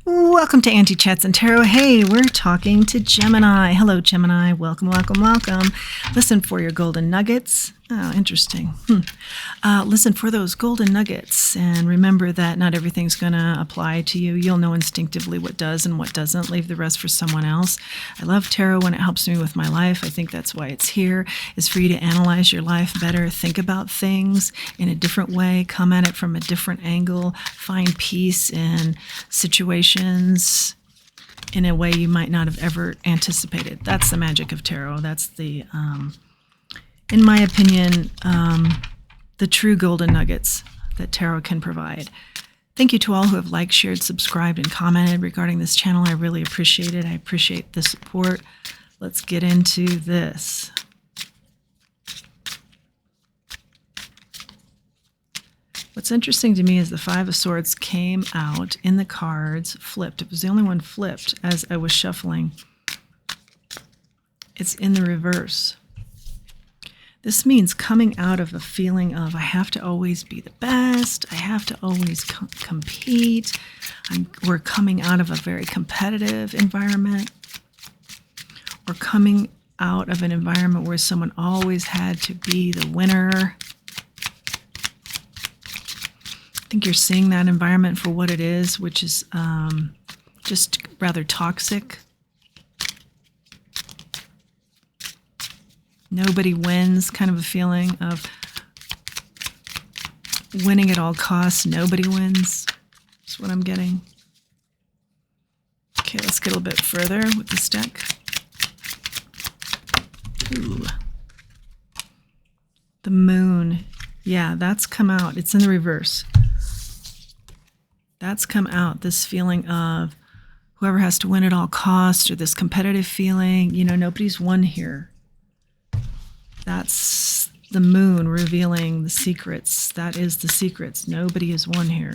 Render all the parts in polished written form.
Welcome to Auntie Chats and Tarot. Hey, we're talking to Gemini. Hello, Gemini. Welcome, welcome, welcome. Listen for your golden nuggets. Oh, interesting. Listen for those golden nuggets and remember that not everything's going to apply to you. You'll know instinctively what does and what doesn't. Leave the rest for someone else. I love tarot when it helps me with my life. I think that's why it's here, is for you to analyze your life better, think about things in a different way, come at it from a different angle, find peace in situations in a way you might not have ever anticipated. That's the magic of tarot. That's the in my opinion, the true golden nuggets that tarot can provide. Thank you to all who have liked, shared, subscribed, and commented regarding this channel. I really appreciate it. I appreciate the support. Let's get into this. What's interesting to me is the Five of Swords came out in the cards, flipped. It was the only one flipped as I was shuffling. It's in the reverse. This means coming out of a feeling of I have to always be the best, I have to always compete. We're coming out of a very competitive environment. We're coming out of an environment where someone always had to be the winner. I think you're seeing that environment for what it is, which is just rather toxic. Nobody wins, kind of a feeling of winning at all costs. Nobody wins. That's what I'm getting. Okay, let's get a little bit further with this deck. Ooh. The moon. Yeah, that's come out. It's in the reverse. That's come out, this feeling of whoever has to win at all costs, or this competitive feeling. You know, nobody's won here. That's the moon revealing the secrets. That is the secrets. Nobody has won here.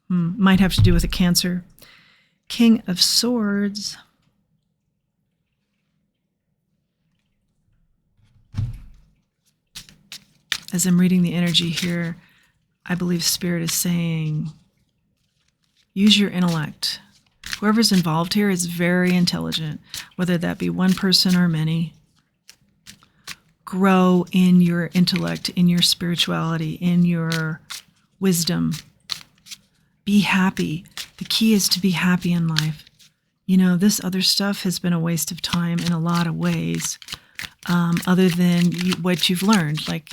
Might have to do with a Cancer. King of Swords. As I'm reading the energy here, I believe Spirit is saying, use your intellect. Whoever's involved here is very intelligent, whether that be one person or many. Grow in your intellect, in your spirituality, in your wisdom. Be happy. The key is to be happy in life. You know, this other stuff has been a waste of time in a lot of ways, other than what you've learned. Like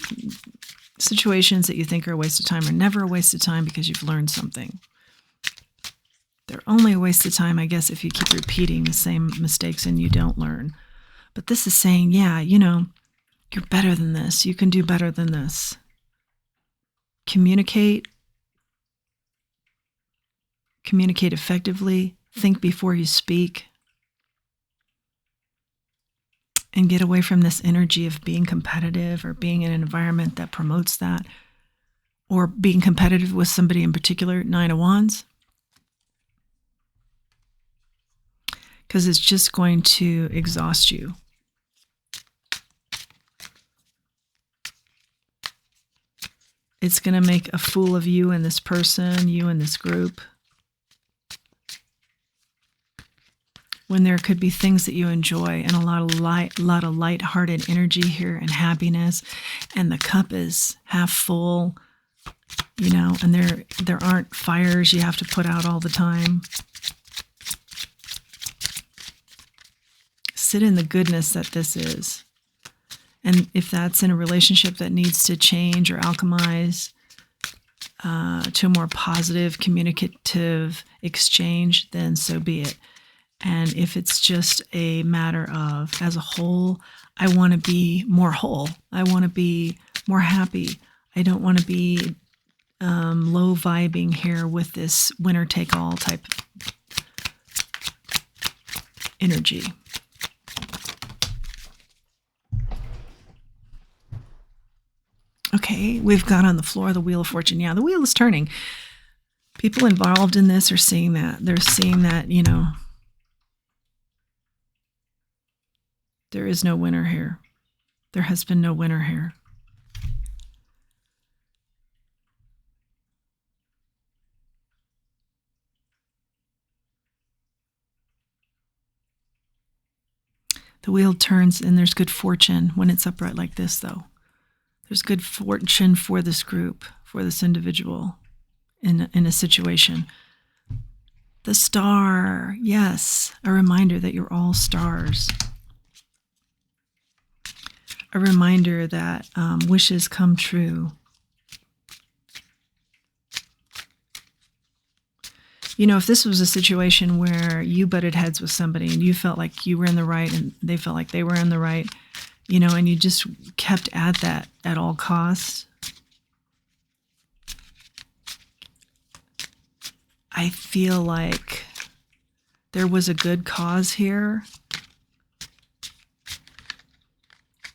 situations that you think are a waste of time are never a waste of time because you've learned something. They're only a waste of time, I guess, if you keep repeating the same mistakes and you don't learn. But this is saying, yeah, you know, you're better than this. You can do better than this. Communicate. Communicate effectively. Think before you speak. And get away from this energy of being competitive or being in an environment that promotes that. Or being competitive with somebody in particular. Nine of Wands. Because it's just going to exhaust you. It's going to make a fool of you and this person, you and this group. When there could be things that you enjoy and a lot of light-hearted energy here and happiness, and the cup is half full, you know, and there aren't fires you have to put out all the time. Sit in the goodness that this is. And if that's in a relationship that needs to change or alchemize to a more positive, communicative exchange, then so be it. And if it's just a matter of, as a whole, I want to be more whole. I want to be more happy. I don't want to be low vibing here with this winner-take-all type energy. Okay, we've got on the floor the Wheel of Fortune. Yeah, the wheel is turning. People involved in this are seeing that. They're seeing that, you know, there is no winner here. There has been no winner here. The wheel turns and there's good fortune when it's upright like this, though. There's good fortune for this group, for this individual in a situation. The star, yes, a reminder that you're all stars. A reminder that wishes come true. You know, if this was a situation where you butted heads with somebody and you felt like you were in the right and they felt like they were in the right, you know, and you just kept at that at all costs, I feel like there was a good cause here.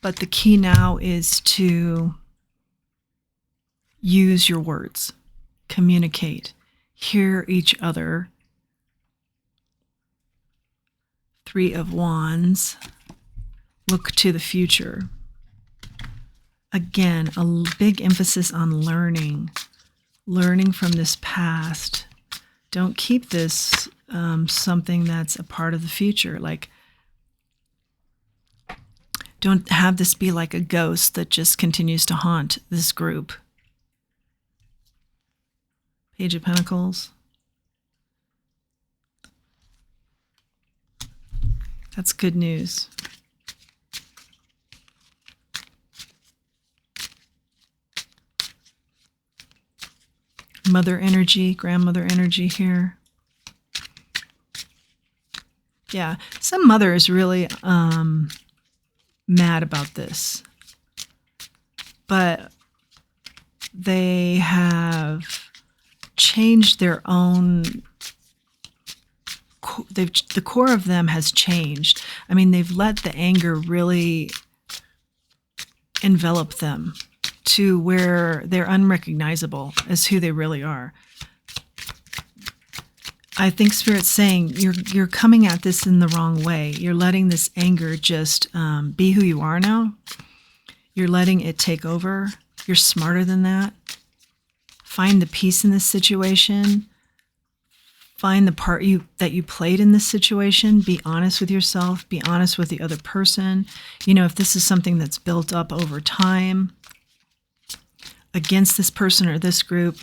But the key now is to use your words, communicate, hear each other. 3 of Wands, look to the future. Again, a big emphasis on learning from this past. Don't keep this something that's a part of the future. Like, don't have this be like a ghost that just continues to haunt this group. Page of Pentacles. That's good news. Mother energy, grandmother energy here. Yeah, some mother is really mad about this, but they have changed their own. The core of them has changed. I mean, they've let the anger really envelop them to where they're unrecognizable as who they really are. I think Spirit's saying you're coming at this in the wrong way. You're letting this anger just be who you are now. You're letting it take over. You're smarter than that. Find the peace in this situation. Find the part that you played in this situation. Be honest with yourself. Be honest with the other person. You know, if this is something that's built up over time against this person or this group,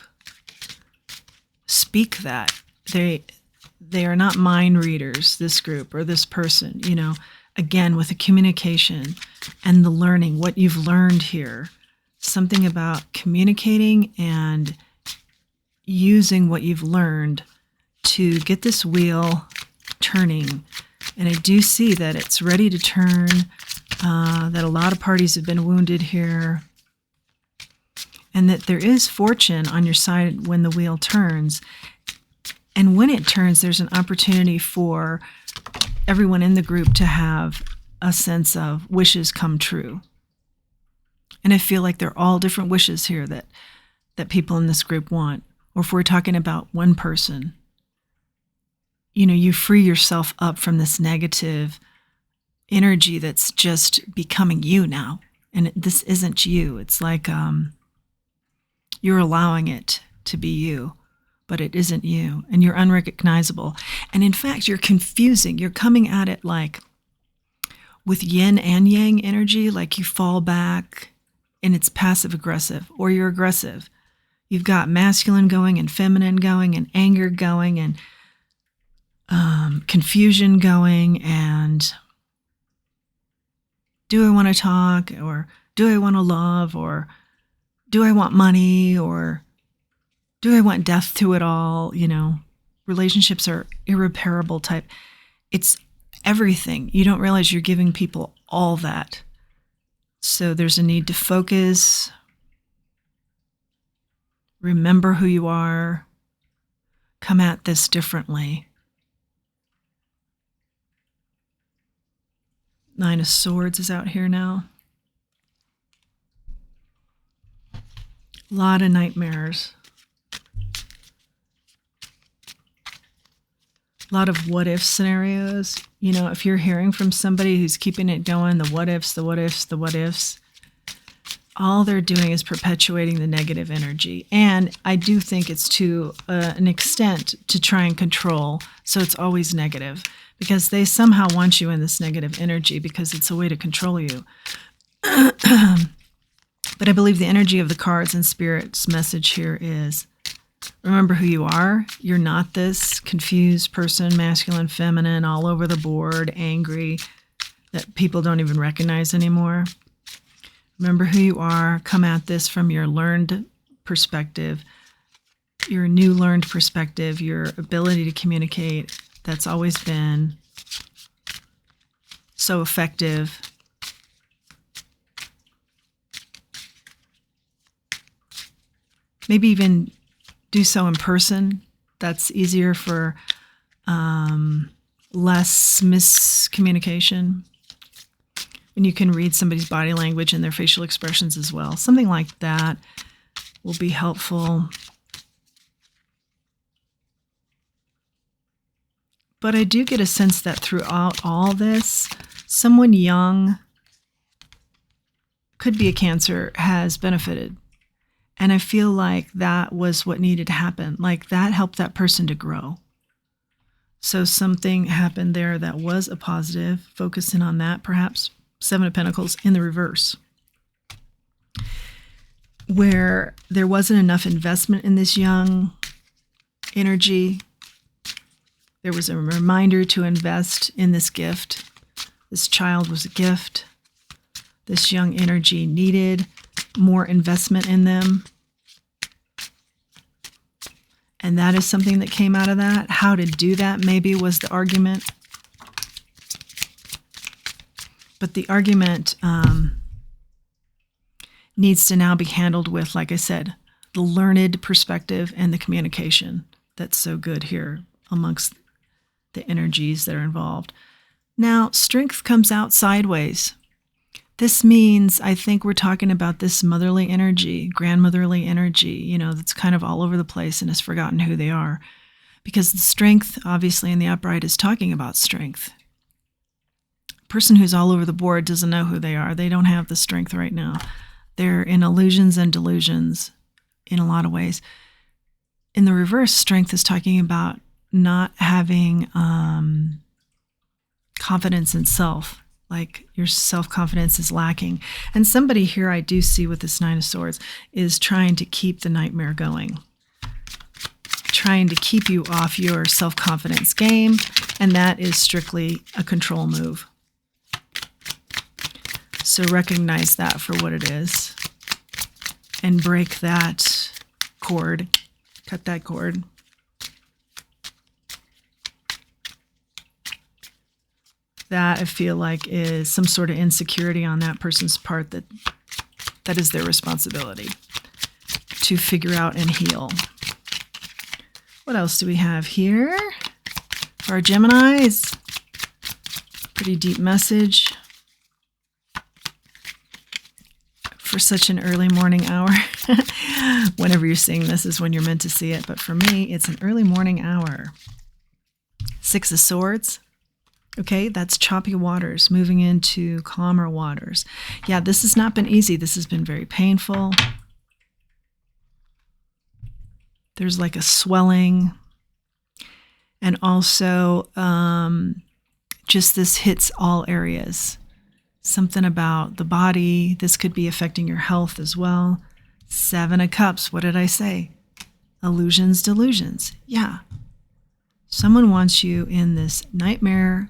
speak that. They are not mind readers, this group or this person, you know, again, with the communication and the learning, what you've learned here, something about communicating and using what you've learned to get this wheel turning. And I do see that it's ready to turn, that a lot of parties have been wounded here, and that there is fortune on your side when the wheel turns. And when it turns, there's an opportunity for everyone in the group to have a sense of wishes come true. And I feel like they're all different wishes here that people in this group want. Or if we're talking about one person, you know, you free yourself up from this negative energy that's just becoming you now. And this isn't you. It's like you're allowing it to be you, but it isn't you, and you're unrecognizable. And in fact, you're confusing. You're coming at it like with yin and yang energy, like you fall back and it's passive aggressive, or you're aggressive. You've got masculine going and feminine going and anger going and confusion going, and do I want to talk, or do I want to love, or do I want money, or do I want death to it all? You know, relationships are irreparable type. It's everything. You don't realize you're giving people all that. So there's a need to focus, remember who you are, come at this differently. 9 of Swords is out here now. A lot of nightmares. A lot of what if scenarios. You know, if you're hearing from somebody who's keeping it going, the what ifs, the what ifs, the what ifs. all they're doing is perpetuating the negative energy. And I do think it's to an extent to try and control, so it's always negative, because they somehow want you in this negative energy because it's a way to control you. But I believe the energy of the cards and Spirit's message here is, remember who you are. You're not this confused person, masculine, feminine, all over the board, angry, that people don't even recognize anymore. Remember who you are. Come at this from your learned perspective, your new learned perspective, your ability to communicate that's always been so effective. Maybe even do so in person. That's easier for less miscommunication. And you can read somebody's body language and their facial expressions as well. Something like that will be helpful. But I do get a sense that throughout all this, someone young, could be a Cancer, has benefited. And I feel like that was what needed to happen. Like that helped that person to grow. So something happened there that was a positive. Focusing on that, perhaps. Seven of Pentacles in the reverse, where there wasn't enough investment in this young energy. There was a reminder to invest in this gift. This child was a gift. This young energy needed more investment in them. And that is something that came out of that. How to do that maybe was the argument. But the argument needs to now be handled with, like I said, the learned perspective and the communication. That's so good here amongst the energies that are involved. Now, strength comes out sideways. This means, I think we're talking about this motherly energy, grandmotherly energy, that's kind of all over the place and has forgotten who they are. Because the strength, obviously, in the upright is talking about strength. Person who's all over the board doesn't know who they are. They don't have the strength right now. They're in illusions and delusions in a lot of ways. In the reverse, strength is talking about not having confidence in self. Like your self-confidence is lacking. And somebody here I do see with this Nine of Swords is trying to keep the nightmare going. Trying to keep you off your self-confidence game. And that is strictly a control move. So recognize that for what it is. And break that cord. Cut that cord. That I feel like is some sort of insecurity on that person's part that is their responsibility to figure out and heal. What else do we have here? For our Geminis, pretty deep message for such an early morning hour. Whenever you're seeing this is when you're meant to see it, but for me, it's an early morning hour. Six of Swords. Okay, that's choppy waters, moving into calmer waters. Yeah, this has not been easy. This has been very painful. There's like a swelling. And also, just this hits all areas. Something about the body. This could be affecting your health as well. Seven of Cups. What did I say? Illusions, delusions. Yeah. Someone wants you in this nightmare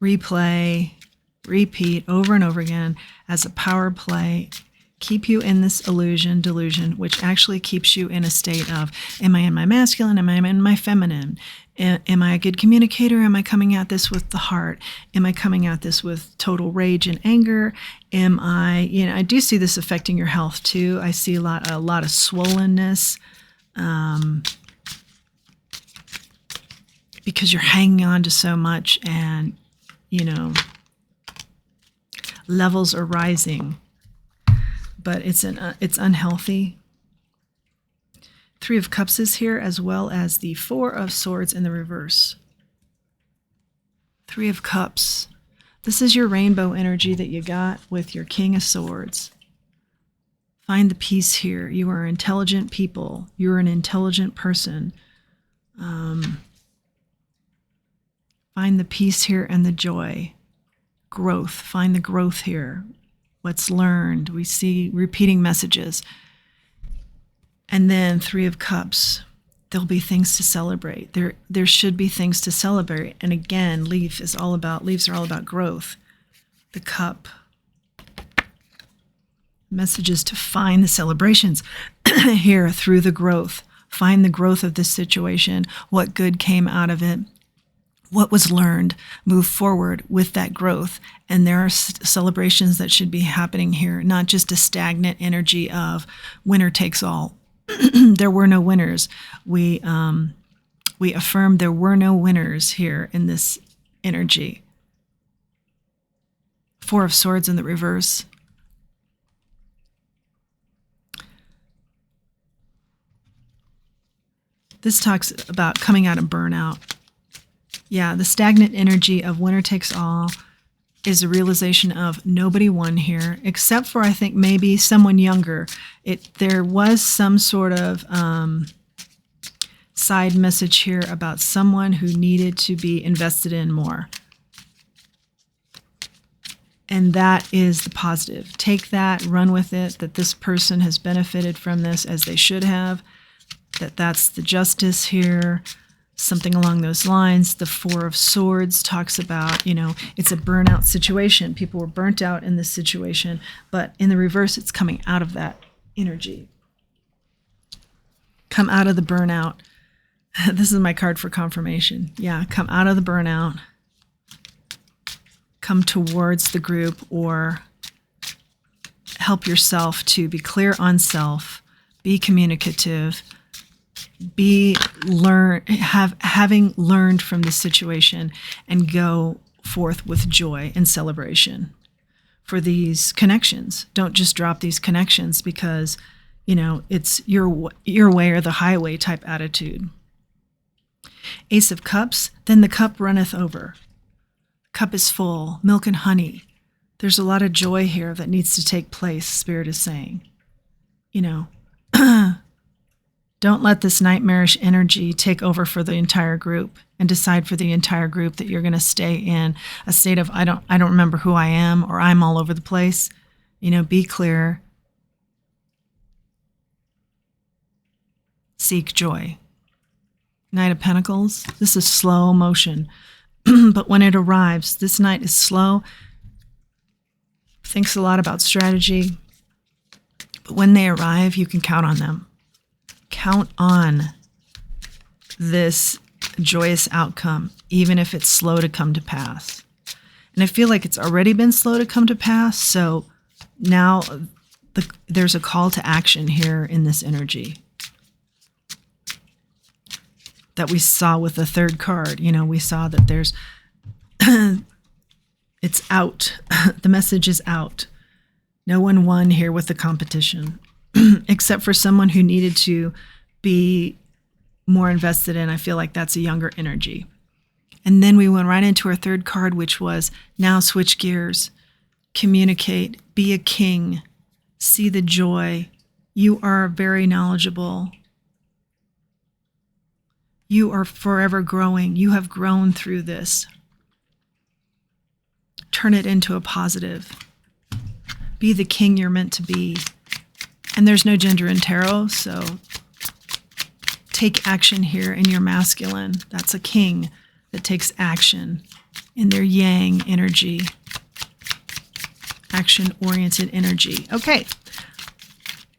replay, repeat over and over again as a power play, keep you in this illusion, delusion, which actually keeps you in a state of, am I in my masculine? Am I in my feminine? Am I a good communicator? Am I coming at this with the heart? Am I coming at this with total rage and anger? Am I, I do see this affecting your health too. I see a lot of swollenness, because you're hanging on to so much and levels are rising, but it's unhealthy. Three of Cups is here, as well as the Four of Swords in the reverse. Three of Cups. This is your rainbow energy that you got with your King of Swords. Find the peace here. You are intelligent people. You're an intelligent person. Find the peace here and the joy. Growth. Find the growth here. What's learned. We see repeating messages. And then Three of Cups. There'll be things to celebrate. There should be things to celebrate. And again, leaves are all about growth. The Cup. Messages to find the celebrations here through the growth. Find the growth of this situation. What good came out of it? What was learned? Move forward with that growth. And there are celebrations that should be happening here, not just a stagnant energy of winner takes all. There were no winners. We affirmed there were no winners here in this energy. Four of Swords in the reverse. This talks about coming out of burnout. Yeah, the stagnant energy of winner takes all is a realization of nobody won here, except for, I think, maybe someone younger. There was some sort of side message here about someone who needed to be invested in more. And that is the positive. Take that, run with it, that this person has benefited from this as they should have, that's the justice here. Something along those lines. The Four of Swords talks about, it's a burnout situation. People were burnt out in this situation, but in the reverse, it's coming out of that energy. Come out of the burnout. This is my card for confirmation. Yeah, come out of the burnout. Come towards the group, or help yourself to be clear on self, be communicative, having learned from the situation, and go forth with joy and celebration for these connections. Don't just drop these connections because, it's your way or the highway type attitude. Ace of Cups, then the cup runneth over. Cup is full, milk and honey. There's a lot of joy here that needs to take place, Spirit is saying. Don't let this nightmarish energy take over for the entire group and decide for the entire group that you're going to stay in a state of, I don't remember who I am, or I'm all over the place. Be clear. Seek joy. Knight of Pentacles. This is slow motion. But when it arrives, this knight is slow. Thinks a lot about strategy. But when they arrive, you can count on them. Count on this joyous outcome, even if it's slow to come to pass. And I feel like it's already been slow to come to pass, so now there's a call to action here in this energy that we saw with the third card. We saw that there's it's out. The message is out. No one won here with the competition. Except for someone who needed to be more invested in. I feel like that's a younger energy. And then we went right into our third card, which was now switch gears, communicate, be a king, see the joy. You are very knowledgeable. You are forever growing. You have grown through this. Turn it into a positive. Be the king you're meant to be. And there's no gender in tarot, so take action here in your masculine. That's a king that takes action in their yang energy, action-oriented energy. Okay,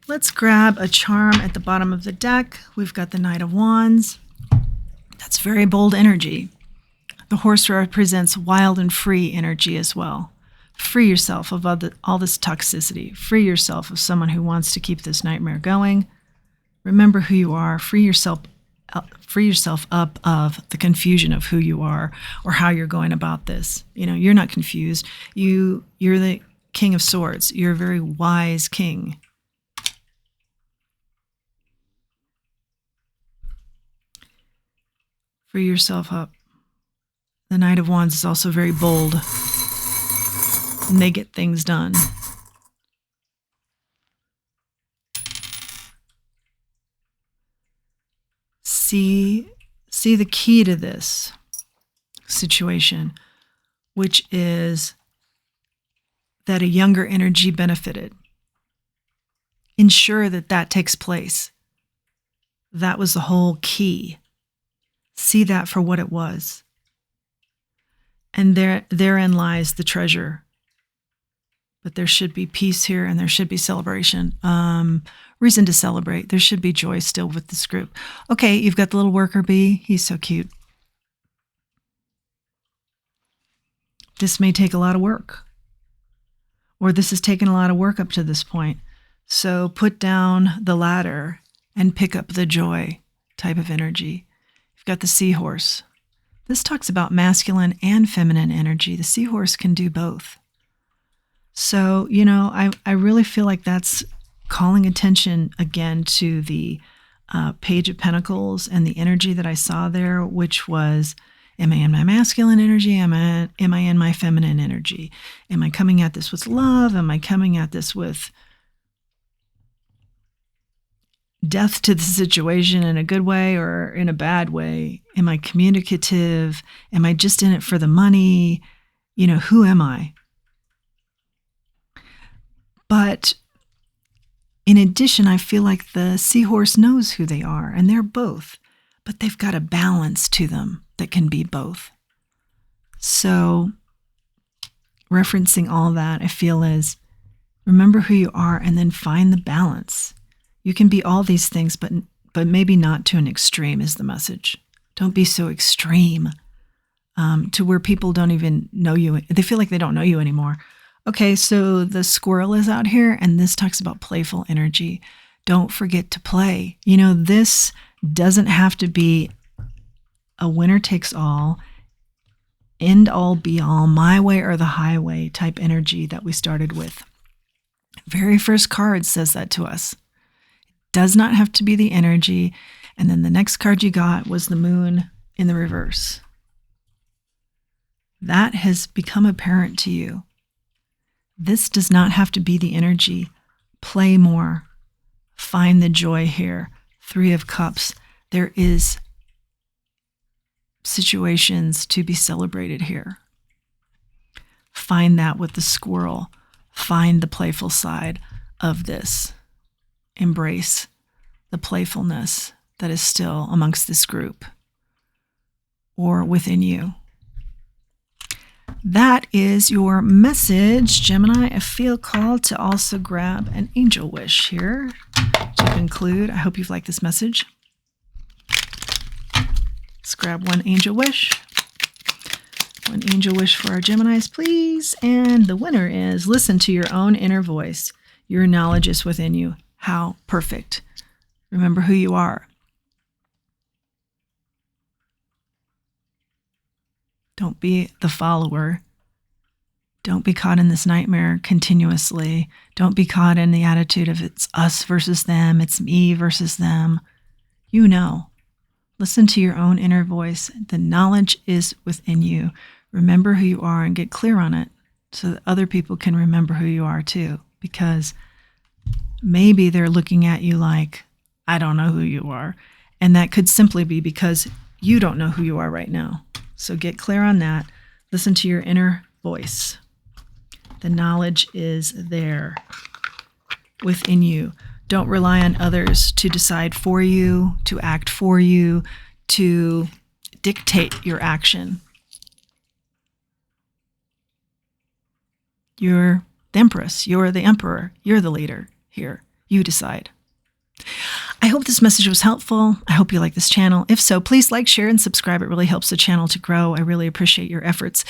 let's grab a charm at the bottom of the deck. We've got the Knight of Wands. That's very bold energy. The horse represents wild and free energy as well. Free yourself of all this toxicity. Free yourself of someone who wants to keep this nightmare going. Remember who you are. Free yourself up of the confusion of who you are or how you're going about this. You're not confused. You're the King of Swords. You're a very wise king. Free yourself up. The Knight of Wands is also very bold. and they get things done. See the key to this situation, which is that a younger energy benefited. Ensure that that takes place. That was the whole key. See that for what it was. And therein lies the treasure. But there should be peace here, and there should be celebration. Reason to celebrate. There should be joy still with this group. Okay, you've got the little worker bee. He's so cute. This may take a lot of work. Or this has taken a lot of work up to this point. So put down the ladder and pick up the joy type of energy. You've got the seahorse. This talks about masculine and feminine energy. The seahorse can do both. So, I really feel like that's calling attention again to the Page of Pentacles and the energy that I saw there, which was, am I in my masculine energy? Am I in my feminine energy? Am I coming at this with love? Am I coming at this with death to the situation in a good way or in a bad way? Am I communicative? Am I just in it for the money? Who am I? But in addition, I feel like the seahorse knows who they are, and they're both, but they've got a balance to them that can be both. So referencing all that, I feel is remember who you are and then find the balance. You can be all these things, but maybe not to an extreme is the message. Don't be so extreme to where people don't even know you. They feel like they don't know you anymore. Okay, so the squirrel is out here, and this talks about playful energy. Don't forget to play. This doesn't have to be a winner takes all, end all be all, my way or the highway type energy that we started with. Very first card says that to us. It does not have to be the energy. And then the next card you got was the moon in the reverse. That has become apparent to you. This does not have to be the energy. Play more. Find the joy here. 3 of Cups. There is situations to be celebrated here. Find that with the squirrel. Find the playful side of this. Embrace the playfulness that is still amongst this group or within you. That is your message, Gemini. I feel called to also grab an angel wish here to conclude. I hope you've liked this message. Let's grab one angel wish. One angel wish for our Geminis, please. And the winner is listen to your own inner voice. Your knowledge is within you. How perfect. Remember who you are. Don't be the follower. Don't be caught in this nightmare continuously. Don't be caught in the attitude of it's us versus them, it's me versus them. You know. Listen to your own inner voice. The knowledge is within you. Remember who you are and get clear on it so that other people can remember who you are too. Because maybe they're looking at you like, I don't know who you are. And that could simply be because you don't know who you are right now. So get clear on that. Listen to your inner voice. The knowledge is there within you. Don't rely on others to decide for you, to act for you, to dictate your action. You're the empress. You're the emperor. You're the leader here. You decide. I hope this message was helpful. I hope you like this channel. If so, please like, share, and subscribe. It really helps the channel to grow. I really appreciate your efforts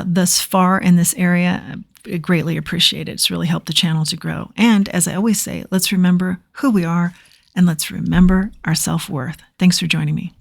thus far in this area. I greatly appreciate it. It's really helped the channel to grow. And as I always say, let's remember who we are and let's remember our self-worth. Thanks for joining me.